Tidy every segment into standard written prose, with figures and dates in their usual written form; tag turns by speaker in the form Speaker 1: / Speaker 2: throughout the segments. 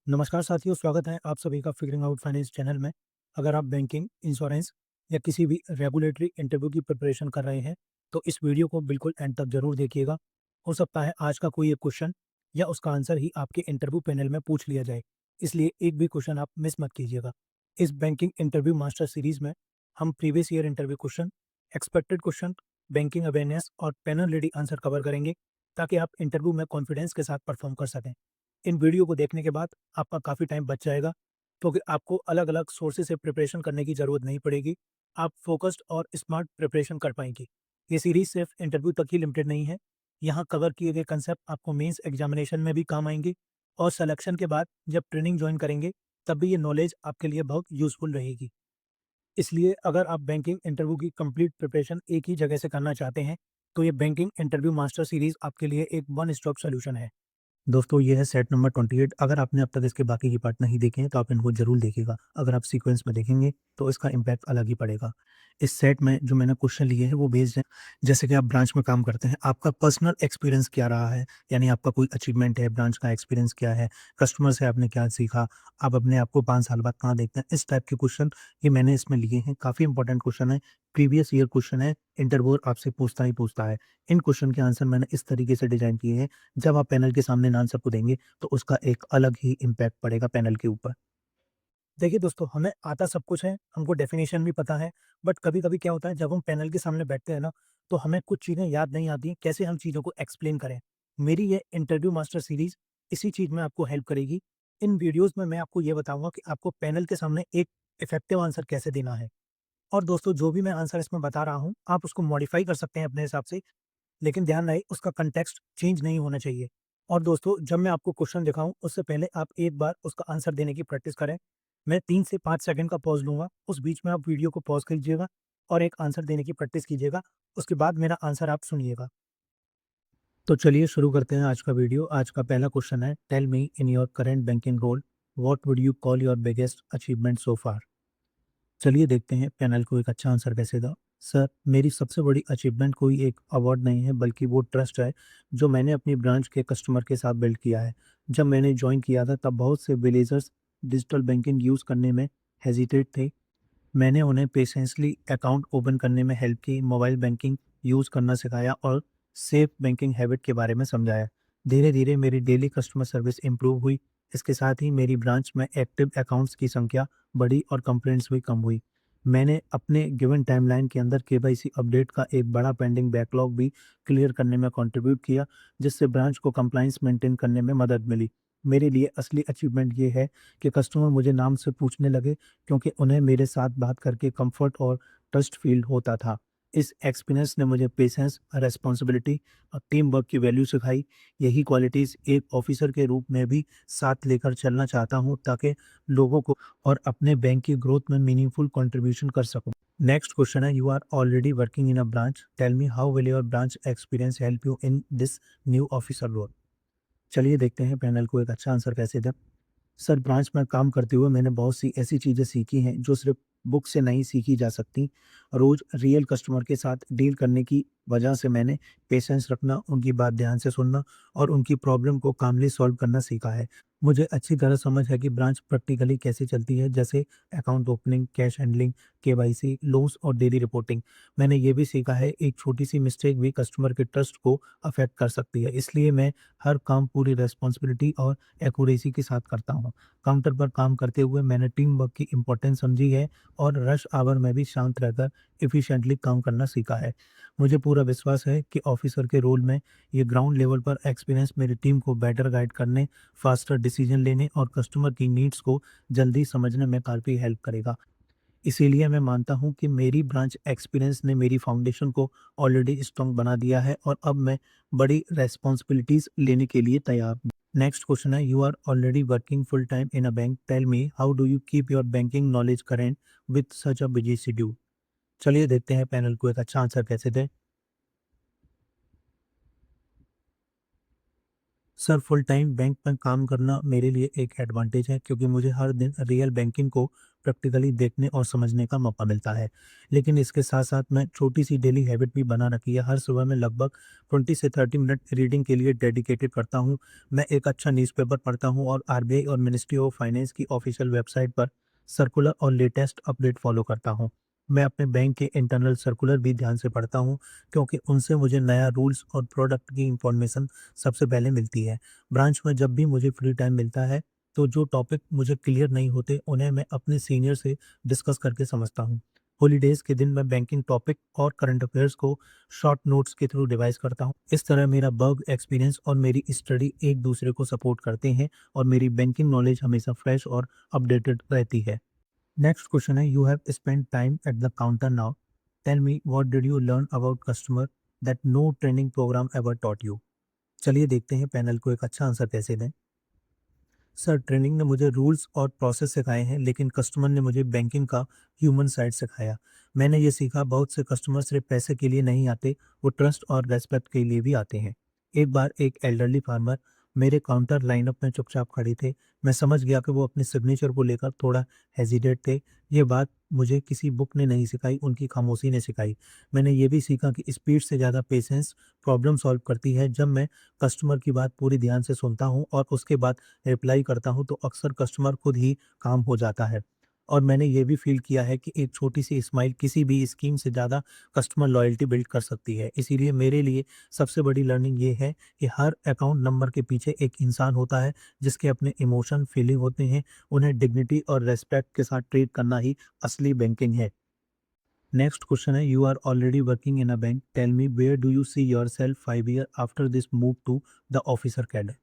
Speaker 1: नमस्कार साथियों, स्वागत है आप सभी का फिगरिंग आउट फाइनेंस चैनल में। अगर आप बैंकिंग, इंश्योरेंस या किसी भी रेगुलेटरी इंटरव्यू की प्रिपरेशन कर रहे हैं, तो इस वीडियो को बिल्कुल एंड तक ज़रूर देखिएगा। हो सकता है आज का कोई एक क्वेश्चन या उसका आंसर ही आपके इंटरव्यू पैनल में पूछ लिया जाए, इसलिए एक भी क्वेश्चन आप मिस मत कीजिएगा। इस बैंकिंग इंटरव्यू मास्टर सीरीज़ में हम previous year interview question, expected question, banking awareness और पैनल रेडी आंसर कवर करेंगे, ताकि आप इंटरव्यू में कॉन्फिडेंस के साथ परफॉर्म कर सकें। इन वीडियो को देखने के बाद आपका काफ़ी टाइम बच जाएगा, क्योंकि आपको अलग-अलग सोर्सेज़ से प्रिपरेशन करने की ज़रूरत नहीं पड़ेगी। आप फ़ोकस्ड और स्मार्ट प्रिपरेशन कर पाएँगी। ये सीरीज़ सिर्फ़ इंटरव्यू तक ही लिमिटेड नहीं है। यहाँ कवर किए गए कंसेप्ट आपको मेंस एग्ज़ामिनेशन में भी काम आएँगे, और सिलेक्शन के बाद जब ट्रेनिंग जॉइन करेंगे, तब भी ये नॉलेज आपके लिए बहुत यूज़फुल रहेगी। इसलिए अगर आप बैंकिंग इंटरव्यू की कंप्लीट प्रिपरेशन एक ही जगह से करना चाहते हैं, तो ये बैंकिंग इंटरव्यू मास्टर सीरीज़ आपके लिए एक वन स्टॉप सॉल्यूशन है। दोस्तों, ये है सेट नंबर 28। अगर आपने अब तक इसके बाकी के पार्ट नहीं देखे हैं, तो आप इनको ज़रूर देखिएगा। अगर आप सीक्वेंस में देखेंगे, तो इसका इम्पैक्ट अलग ही पड़ेगा। इस सेट में जो मैंने क्वेश्चन लिए हैं, वो बेस्ड हैं, जैसे कि आप ब्रांच में काम करते हैं, आपका पर्सनल एक्सपीरियंस क्या रहा है? यानी आपका कोई अचीवमेंट है, ब्रांच का एक्सपीरियंस क्या है? कस्टमर से आपने क्या सीखा? आप अपने आप को 5 साल बाद कहाँ देखते हैं? इस टाइप के क्वेश्चन ये मैंने इसमें लिए हैं। काफ़ी इंपॉर्टेंट क्वेश्चन है, प्रीवियस ईयर क्वेश्चन है, इंटरव्यूअर आपसे पूछता ही पूछता है। इन क्वेश्चन के आंसर मैंने इस तरीके से डिज़ाइन किए हैं, जब आप पैनल के सामने इन आंसर को देंगे, तो उसका एक अलग ही इम्पैक्ट पड़ेगा पैनल के ऊपर। देखिए दोस्तों, हमें आता सब कुछ है, हमको डेफ़िनेशन भी पता है, बट कभी-कभी क्या होता है, जब हम पैनल के सामने बैठते हैं ना, तो हमें कुछ चीज़ें याद नहीं आती, कैसे हम चीज़ों को एक्सप्लेन करें। मेरी ये इंटरव्यू मास्टर सीरीज़ इसी चीज़ में आपको हेल्प करेगी। इन वीडियोज़ में मैं आपको ये बताऊँगा कि आपको पैनल के सामने एक इफ़ेक्टिव आंसर कैसे देना है। और दोस्तों, जो भी मैं आंसर इसमें बता रहा हूँ, आप उसको मॉडिफ़ाई कर सकते हैं अपने हिसाब से, लेकिन ध्यान रहे उसका कॉन्टेक्स्ट चेंज नहीं होना चाहिए। और दोस्तों, जब मैं आपको क्वेश्चन दिखाऊँ, उससे पहले आप एक बार उसका आंसर देने की प्रैक्टिस करें। मैं 3 से 5 सेकंड का पॉज़ लूँगा, उस बीच में आप वीडियो को पॉज़ कीजिएगा और एक आंसर देने की प्रैक्टिस कीजिएगा। उसके बाद मेरा आंसर आप सुनिएगा। तो चलिए शुरू करते हैं आज का वीडियो। आज का पहला क्वेश्चन है, tell me in your current banking role, what would you call your biggest achievement so far? चलिए देखते हैं पैनल को एक अच्छा आंसर कैसे दें। सर, मेरी सबसे बड़ी अचीवमेंट कोई एक अवार्ड नहीं है, बल्कि वो ट्रस्ट है जो मैंने अपनी ब्रांच के कस्टमर के साथ बिल्ड किया है। जब मैंने जॉइन किया था, तब बहुत से विलेजर्स डिजिटल बैंकिंग यूज़ करने में हेजिटेट थे। मैंने उन्हें पेशेंसली अकाउंट ओपन करने में हेल्प की, मोबाइल बैंकिंग यूज़ करना सिखाया और सेफ बैंकिंग हैबिट के बारे में समझाया। धीरे-धीरे मेरी डेली कस्टमर सर्विस इम्प्रूव हुई। इसके साथ ही मेरी ब्रांच में एक्टिव अकाउंट्स की संख्या बढ़ी और कंप्लेंट्स भी कम हुई। मैंने अपने गिवन टाइमलाइन के अंदर केवाईसी अपडेट का एक बड़ा पेंडिंग बैकलॉग भी क्लियर करने में कंट्रीब्यूट किया, जिससे ब्रांच को कंप्लायंस मेंटेन करने में मदद मिली। मेरे लिए असली अचीवमेंट ये है कि कस्टमर मुझे नाम से पूछने लगे, क्योंकि उन्हें मेरे साथ बात करके कंफर्ट और ट्रस्ट फील होता था। इस एक्सपीरियंस ने मुझे पेशेंस, रिस्पॉन्सिबिलिटी और टीम वर्क की वैल्यू सिखाई। यही क्वालिटीज़ एक ऑफिसर के रूप में भी साथ लेकर चलना चाहता हूँ, ताकि लोगों को और अपने बैंक की ग्रोथ में मीनिंगफुल कंट्रीब्यूशन कर सकूँ। नेक्स्ट क्वेश्चन है, you are already working in a branch, tell me how will your branch experience help you in this new officer role? चलिए देखते हैं पैनल को एक अच्छा आंसर कैसे दें। सर, ब्रांच में काम करते हुए मैंने बहुत सी ऐसी चीज़ें सीखी हैं जो सिर्फ बुक से नहीं सीखी जा सकती। रोज़ रियल कस्टमर के साथ डील करने की वजह से मैंने पेशेंस रखना, उनकी बात ध्यान से सुनना और उनकी प्रॉब्लम को कामली सॉल्व करना सीखा है। मुझे अच्छी तरह समझ है कि ब्रांच प्रैक्टिकली कैसे चलती है, जैसे account opening, cash handling, KYC, loans और डेली रिपोर्टिंग। मैंने ये भी सीखा है, एक छोटी-सी मिस्टेक भी कस्टमर के ट्रस्ट को अफ़ेक्ट कर सकती है। इसलिए मैं हर काम पूरी रिस्पॉन्सिबिलिटी और एक्यूरेसी के साथ करता हूँ। काउंटर पर काम करते हुए मैंने टीम वर्क की इम्पोर्टेंस समझी है और रश आवर में भी शांत रहकर एफिशिएंटली काम करना सीखा है। मुझे पूरा विश्वास है कि ऑफिसर के रोल में ये ग्राउंड लेवल पर एक्सपीरियंस मेरी टीम को बेटर गाइड करने, फास्टर डिसीजन लेने और कस्टमर की नीड्स को जल्दी समझने में काफ़ी हेल्प करेगा। इसीलिए मैं मानता हूँ कि मेरी ब्रांच एक्सपीरियंस ने मेरी फाउंडेशन को ऑलरेडी स्ट्रॉन्ग बना दिया है, और अब मैं बड़ी रेस्पॉन्सिबिलिटीज़ लेने के लिए तैयार हूँ। नेक्स्ट क्वेश्चन है, you are already working full time in a bank, tell me how do you keep your banking knowledge current with such a busy schedule? चलिए देखते हैं पैनल को एक अच्छा आंसर कैसे दें। सर फुल टाइम बैंक में काम करना मेरे लिए एक एडवांटेज है क्योंकि मुझे हर दिन रियल बैंकिंग को प्रैक्टिकली देखने और समझने का मौका मिलता है। लेकिन इसके साथ-साथ मैं छोटी-सी डेली हैबिट भी बना रखी है। हर सुबह मैं लगभग 20 से 30 मिनट रीडिंग के लिए डेडिकेटेड करता हूँ। मैं एक अच्छा न्यूज़पेपर पढ़ता हूँ और आरबीआई और मिनिस्ट्री ऑफ फाइनेंस की ऑफ़िशियल वेबसाइट पर सर्कुलर और लेटेस्ट अपडेट फ़ॉलो करता हूँ। मैं अपने बैंक के इंटरनल सर्कुलर भी ध्यान से पढ़ता हूँ क्योंकि उनसे मुझे नया रूल्स और प्रोडक्ट की इन्फॉर्मेशन सबसे पहले मिलती है। ब्रांच में जब भी मुझे फ्री टाइम मिलता है, तो जो टॉपिक मुझे क्लियर नहीं होते, उन्हें मैं अपने सीनियर से डिस्कस करके समझता हूँ। हॉलिडेज़ के दिन मैं बैंकिंग टॉपिक और करंट अफेयर्स को शॉर्ट नोट्स के थ्रू रिवाइज़ करता हूँ। इस तरह मेरा वर्क एक्सपीरियंस और मेरी स्टडी एक दूसरे को सपोर्ट करते हैं और मेरी बैंकिंग नॉलेज हमेशा फ्रेश और अपडेटेड रहती है। नेक्स्ट क्वेश्चन है, you have spent time at the counter now. Tell me what did you learn about customer that no training program ever taught you? चलिए देखते हैं पैनल को एक अच्छा आंसर कैसे दें। सर ट्रेनिंग ने मुझे रूल्स और प्रोसेस सिखाए हैं लेकिन कस्टमर ने मुझे बैंकिंग का ह्यूमन साइड सिखाया। मैंने ये सीखा बहुत से कस्टमर सिर्फ पैसे के लिए नहीं आते, वो ट्रस्ट और रेस्पेक्ट के लिए भी आते हैं। एक बार एक एल्डरली फार्मर मेरे काउंटर लाइनअप में चुपचाप खड़े थे। मैं समझ गया कि वो अपने सिग्नेचर को लेकर थोड़ा हेजिटेट थे। ये बात मुझे किसी बुक ने नहीं सिखाई, उनकी खामोशी ने सिखाई। मैंने ये भी सीखा कि स्पीड से ज़्यादा पेशेंस प्रॉब्लम सॉल्व करती है। जब मैं कस्टमर की बात पूरी ध्यान से सुनता हूँ और उसके बाद रिप्लाई करता हूँ तो अक्सर कस्टमर खुद ही काम हो जाता है। और मैंने ये भी फ़ील किया है कि एक छोटी-सी स्माइल किसी भी स्कीम से ज़्यादा कस्टमर लॉयल्टी बिल्ड कर सकती है। इसीलिए मेरे लिए सबसे बड़ी लर्निंग ये है कि हर अकाउंट नंबर के पीछे एक इंसान होता है, जिसके अपने इमोशन, फीलिंग होते हैं। उन्हें डिग्निटी और रिस्पेक्ट के साथ ट्रीट करना ही असली बैंकिंग है। नेक्स्ट क्वेश्चन है, you are already working in a bank, tell me where do you see yourself 5 year after this move to the officer cadre?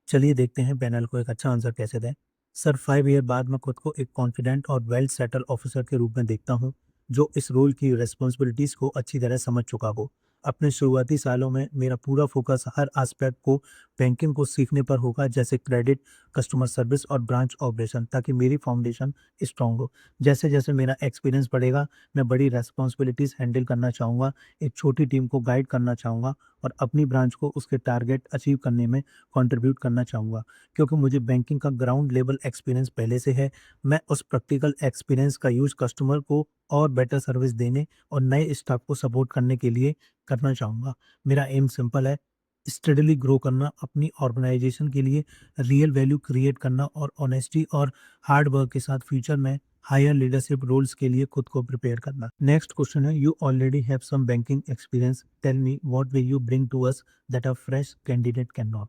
Speaker 1: चलिए देखते हैं पैनल को एक अच्छा आंसर कैसे दें। सर 5 ईयर बाद मैं खुद को एक कॉन्फिडेंट और वेल सेटल ऑफिसर के रूप में देखता हूँ, जो इस रोल की रिस्पॉन्सिबिलिटीज़ को अच्छी तरह समझ चुका हो। अपने शुरुआती सालों में मेरा पूरा फोकस हर एस्पेक्ट को बैंकिंग को सीखने पर होगा, जैसे क्रेडिट, कस्टमर सर्विस और ब्रांच ऑपरेशन, ताकि मेरी फाउंडेशन स्ट्रांग हो। जैसे-जैसे मेरा एक्सपीरियंस बढ़ेगा, मैं बड़ी रिस्पॉन्सिबिलिटीज़ हैंडल करना चाहूँगा, एक छोटी टीम को गाइड करना चाहूँगा और अपनी ब्रांच को उसके टारगेट अचीव करने में कंट्रीब्यूट करना चाहूँगा। क्योंकि मुझे बैंकिंग का ग्राउंड लेवल एक्सपीरियंस पहले से है, मैं उस प्रैक्टिकल एक्सपीरियंस का यूज़ कस्टमर को और बेटर सर्विस देने और नए स्टाफ को सपोर्ट करने के लिए करना चाहूँगा। मेरा एम सिंपल है, स्टेडीली ग्रो करना, अपनी ऑर्गेनाइजेशन के लिए रियल वैल्यू क्रिएट करना और ऑनेस्टी और हार्ड वर्क के साथ फ्यूचर में हायर लीडरशिप रोल्स के लिए खुद को प्रिपेयर करना। नेक्स्ट क्वेश्चन है, you already have some banking experience, tell me what will you bring to us that a fresh candidate can not?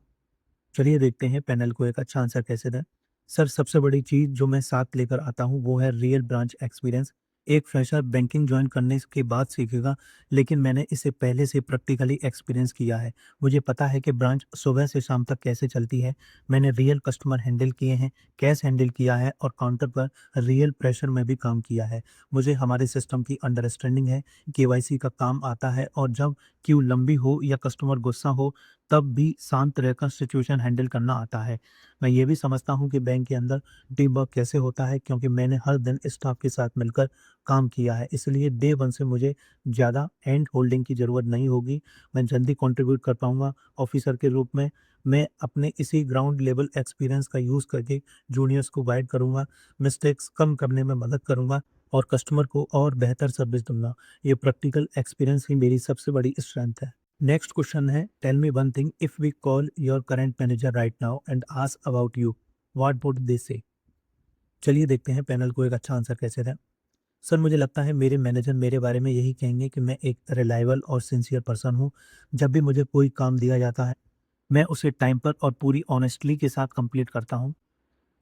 Speaker 1: चलिए देखते हैं पैनल को एक अच्छा आंसर कैसे दें। सर सबसे बड़ी चीज़ जो मैं साथ लेकर आता हूँ वो है रियल ब्रांच एक्सपीरियंस। एक फ्रेशर बैंकिंग जॉइन करने के बाद सीखेगा, लेकिन मैंने इसे पहले से प्रैक्टिकली एक्सपीरियंस किया है। मुझे पता है कि ब्रांच सुबह से शाम तक कैसे चलती है। मैंने रियल कस्टमर हैंडल किए हैं, कैश हैंडल किया है और काउंटर पर रियल प्रेशर में भी काम किया है। मुझे हमारे सिस्टम की अंडरस्टैंडिंग है, केवाईसी का काम आता है और जब क्यू लंबी हो या कस्टमर गुस्सा हो, तब भी शांत रहकर सिचुएशन हैंडल करना आता है। मैं ये भी समझता हूँ कि बैंक के अंदर टीम वर्क कैसे होता है, क्योंकि मैंने हर दिन स्टाफ के साथ मिलकर काम किया है। इसलिए डे 1 से मुझे ज़्यादा हैंड होल्डिंग की ज़रूरत नहीं होगी। मैं जल्दी कंट्रीब्यूट कर पाऊँगा ऑफ़िसर के रूप में। मैं अपने इसी ग्राउंड लेवल एक्सपीरियंस का यूज़ करके जूनियर्स को गाइड करूँगा, मिस्टेक्स कम करने में मदद करूँगा और कस्टमर को और बेहतर सर्विस दूँगा। ये प्रैक्टिकल एक्सपीरियंस ही मेरी सबसे बड़ी स्ट्रेंथ है। नेक्स्ट क्वेश्चन है, tell me one thing, if we call your current manager right now and ask about you, what would they say? चलिए देखते हैं पैनल को एक अच्छा आंसर कैसे दें। सर मुझे लगता है मेरे मैनेजर मेरे बारे में यही कहेंगे कि मैं एक रिलायबल और सिंसियर पर्सन हूँ। जब भी मुझे कोई काम दिया जाता है, मैं उसे टाइम पर और पूरी ऑनेस्टली के साथ कंप्लीट करता हूँ।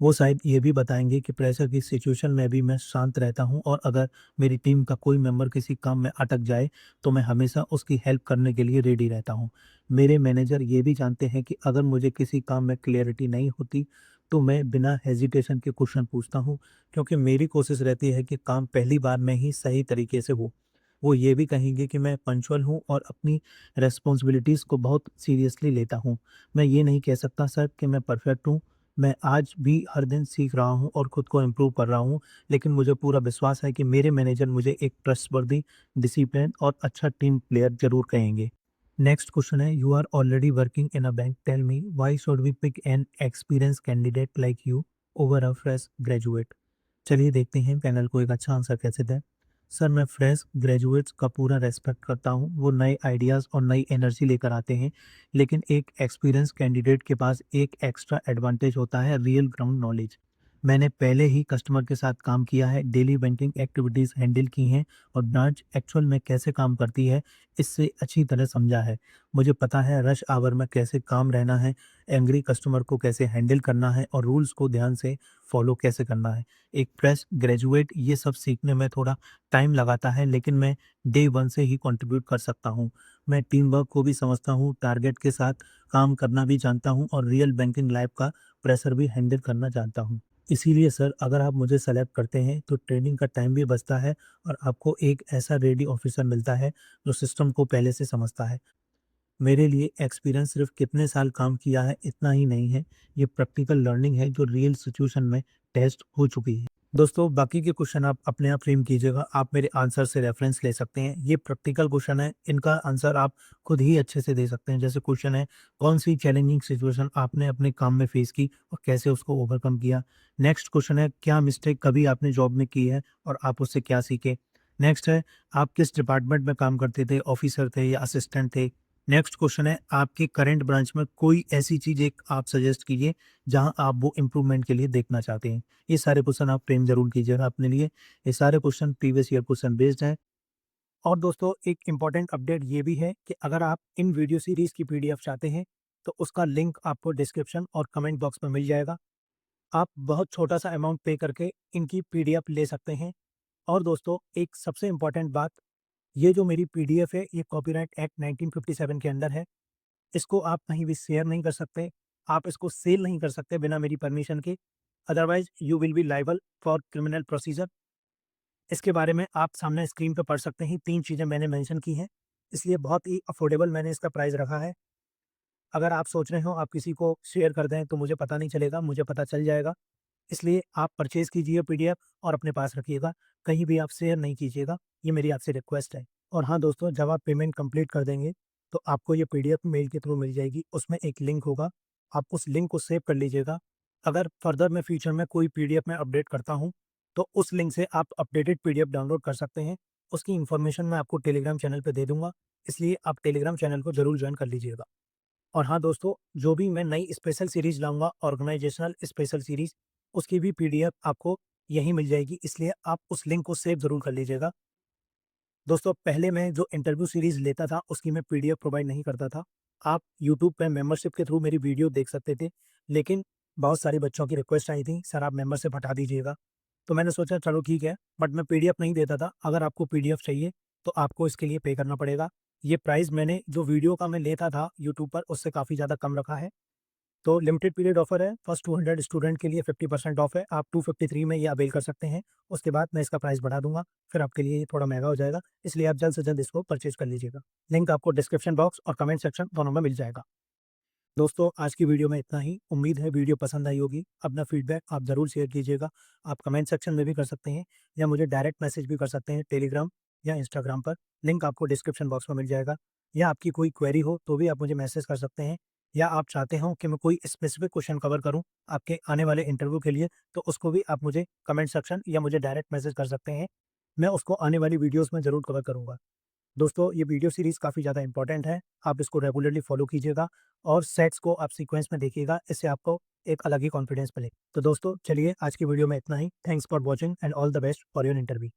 Speaker 1: वो शायद ये भी बताएँगे कि प्रेशर की सिचुएशन में भी मैं शांत रहता हूँ और अगर मेरी टीम का कोई मेंबर किसी काम में अटक जाए, तो मैं हमेशा उसकी हेल्प करने के लिए रेडी रहता हूँ। मेरे मैनेजर ये भी जानते हैं कि अगर मुझे किसी काम में क्लैरिटी नहीं होती, तो मैं बिना हेजिटेशन के क्वेश्चन पूछता हूँ, क्योंकि मेरी कोशिश रहती है कि काम पहली बार में ही सही तरीके से हो। वो ये भी कहेंगे कि मैं पंक्चुअल हूँ और अपनी रिस्पॉन्सिबिलिटीज़ को बहुत सीरियसली लेता हूँ। मैं ये नहीं कह सकता सर कि मैं परफेक्ट हूँ। मैं आज भी हर दिन सीख रहा हूँ और खुद को इम्प्रूव कर रहा हूँ, लेकिन मुझे पूरा विश्वास है कि मेरे मैनेजर मुझे एक ट्रस्टवर्दी, डिसिप्लिन और अच्छा टीम प्लेयर ज़रूर कहेंगे। नेक्स्ट क्वेश्चन है, you are already working in a bank, tell me why should we pick an experience candidate like you over a fresh graduate. चलिए देखते हैं पैनल को एक अच्छा आंसर कैसे दें। सर, मैं फ्रेश ग्रेजुएट्स का पूरा रेस्पेक्ट करता हूँ, वो नए आइडियाज़ और नई एनर्जी लेकर आते हैं, लेकिन एक एक्सपीरियंस कैंडिडेट के पास एक एक्स्ट्रा एडवांटेज होता है, रियल ग्राउंड नॉलेज। मैंने पहले ही कस्टमर के साथ काम किया है, डेली बैंकिंग एक्टिविटीज़ हैंडल की हैं और ब्रांच एक्चुअल में कैसे काम करती है इससे अच्छी तरह समझा है। मुझे पता है रश आवर में कैसे काम रहना है, एंग्री कस्टमर को कैसे हैंडल करना है और रूल्स को ध्यान से फॉलो कैसे करना है। एक फ्रेश ग्रेजुएट ये सब सीखने में थोड़ा टाइम लगाता है, लेकिन मैं डे वन से ही कंट्रीब्यूट कर सकता हूँ। मैं टीम वर्क को भी समझता हूँ, टारगेट के साथ काम करना भी जानता हूँ और रियल बैंकिंग लाइफ का प्रेशर भी हैंडल करना जानता हूँ। इसीलिए सर, अगर आप मुझे सेलेक्ट करते हैं तो ट्रेनिंग का टाइम भी बचता है और आपको एक ऐसा रेडी ऑफिसर मिलता है जो सिस्टम को पहले से समझता है। मेरे लिए एक्सपीरियंस सिर्फ कितने साल काम किया है इतना ही नहीं है, ये प्रैक्टिकल लर्निंग है जो रियल सिचुएशन में टेस्ट हो चुकी है। दोस्तों, बाकी के क्वेश्चन आप अपने आप फ्रेम कीजिएगा, आप मेरे आंसर से रेफरेंस ले सकते हैं। ये प्रैक्टिकल क्वेश्चन है, इनका आंसर आप खुद ही अच्छे से दे सकते हैं। जैसे क्वेश्चन है, कौन सी चैलेंजिंग सिचुएशन आपने अपने काम में फेस की और कैसे उसको ओवरकम किया। नेक्स्ट क्वेश्चन है, क्या मिस्टेक कभी आपने जॉब में की है और आप उससे क्या सीखे। नेक्स्ट है, आप किस डिपार्टमेंट में काम करते थे, ऑफिसर थे या असिस्टेंट थे। नेक्स्ट क्वेश्चन है, आपके करंट ब्रांच में कोई ऐसी चीज़ एक आप सजेस्ट कीजिए जहां आप वो इम्प्रूवमेंट के लिए देखना चाहते हैं। ये सारे क्वेश्चन आप फ्रेम ज़रूर कीजिएगा अपने लिए। ये सारे question previous year question based हैं। और दोस्तों, एक इम्पॉर्टेंट अपडेट ये भी है कि अगर आप इन वीडियो सीरीज़ की पीडीएफ चाहते हैं, तो उसका लिंक आपको डिस्क्रिप्शन और कमेंट बॉक्स में मिल जाएगा। आप बहुत छोटा-सा अमाउंट पे करके इनकी पीडीएफ ले सकते हैं। और दोस्तों, एक सबसे इम्पोर्टेंट बात, ये जो मेरी पीडीएफ है, ये कॉपीराइट एक्ट 1957 के अंदर है। इसको आप कहीं भी शेयर नहीं कर सकते, आप इसको सेल नहीं कर सकते बिना मेरी परमिशन के, otherwise you will be liable for criminal procedure. इसके बारे में आप सामने स्क्रीन पे पढ़ सकते हैं, 3 चीज़ें मैंने मेंशन की हैं, इसलिए बहुत ही अफोर्डेबल मैंने इसका प्राइस रखा है। अगर आप सोच रहे हो आप किसी को शेयर कर दें तो मुझे पता नहीं चलेगा, मुझे पता चल जाएगा, इसलिए आप परचेज़ कीजिए पीडीएफ और अपने पास रखिएगा, कहीं भी आप शेयर नहीं कीजिएगा, ये मेरी आपसे रिक्वेस्ट है। और हाँ दोस्तों, जब आप पेमेंट कंप्लीट कर देंगे, तो आपको ये पीडीएफ मेल के थ्रू मिल जाएगी, उसमें एक लिंक होगा, आप उस लिंक को सेव कर लीजिएगा। अगर फर्दर मैं फ्यूचर में कोई पीडीएफ में अपडेट करता हूँ, तो उस लिंक से आप अपडेटेड पीडीएफ डाउनलोड कर सकते हैं, उसकी इन्फॉर्मेशन मैं आपको टेलीग्राम चैनल पे दे दूँगा, इसलिए आप टेलीग्राम चैनल को ज़रूर जॉइन कर लीजिएगा। और हाँ दोस्तों, जो भी मैं नई स्पेशल सीरीज़ लाऊँगा, ऑर्गेनाइज़ेशनल स्पेशल सीरीज़, उसकी भी पीडीएफ आपको यहीं मिल जाएगी, इसलिए आप उस लिंक को सेव ज़रूर कर लीजिएगा। दोस्तों, पहले मैं जो इंटरव्यू सीरीज़ लेता था, उसकी मैं पीडीएफ प्रोवाइड नहीं करता था। आप यूट्यूब पे मेंबरशिप के थ्रू मेरी वीडियो देख सकते थे, लेकिन बहुत सारे बच्चों की रिक्वेस्ट आई थी, "सर, आप मेंबरशिप हटा दीजिएगा।" तो मैंने सोचा चलो ठीक है, बट मैं पीडीएफ नहीं देता था। अगर आपको पीडीएफ चाहिए, तो आपको इसके लिए पे करना पड़ेगा। ये प्राइस मैंने जो वीडियो का मैं लेता था यूट्यूब पर, उससे काफ़ी ज़्यादा कम रखा है। तो लिमिटेड पीरियड ऑफर है, फर्स्ट 200 स्टूडेंट के लिए 50% ऑफ है, आप 253 में ये अवेल कर सकते हैं। उसके बाद मैं इसका प्राइस बढ़ा दूँगा, फिर आपके लिए ये थोड़ा महँगा हो जाएगा, इसलिए आप जल्द से जल्द इसको परचेज़ कर लीजिएगा। लिंक आपको डिस्क्रिप्शन बॉक्स और कमेंट सेक्शन दोनों में मिल जाएगा। दोस्तों, आज की वीडियो में इतना ही, उम्मीद है वीडियो पसंद आई होगी। अपना फीडबैक आप ज़रूर शेयर कीजिएगा, आप कमेंट सेक्शन में भी कर सकते हैं या मुझे डायरेक्ट मैसेज भी कर सकते हैं टेलीग्राम या इंस्टाग्राम पर, लिंक आपको डिस्क्रिप्शन बॉक्स में मिल जाएगा। या आपकी कोई क्वेरी हो तो भी आप मुझे मैसेज कर सकते हैं, या आप चाहते हो कि मैं कोई स्पेसिफिक क्वेश्चन कवर करूँ आपके आने वाले इंटरव्यू के लिए, तो उसको भी आप मुझे कमेंट सेक्शन या मुझे डायरेक्ट मैसेज कर सकते हैं। मैं उसको आने वाली वीडियोज़ में ज़रूर कवर करूँगा। दोस्तों, ये वीडियो सीरीज़ काफ़ी ज़्यादा इंपॉर्टेंट है, आप इसको रेगुलरली फॉलो कीजिएगा और सेट्स को आप सीक्वेंस में देखिएगा, इससे आपको एक अलग ही कॉन्फिडेंस मिलेगा। तो दोस्तों, चलिए आज की वीडियो में इतना ही। Thanks for watching and all the best for your interview.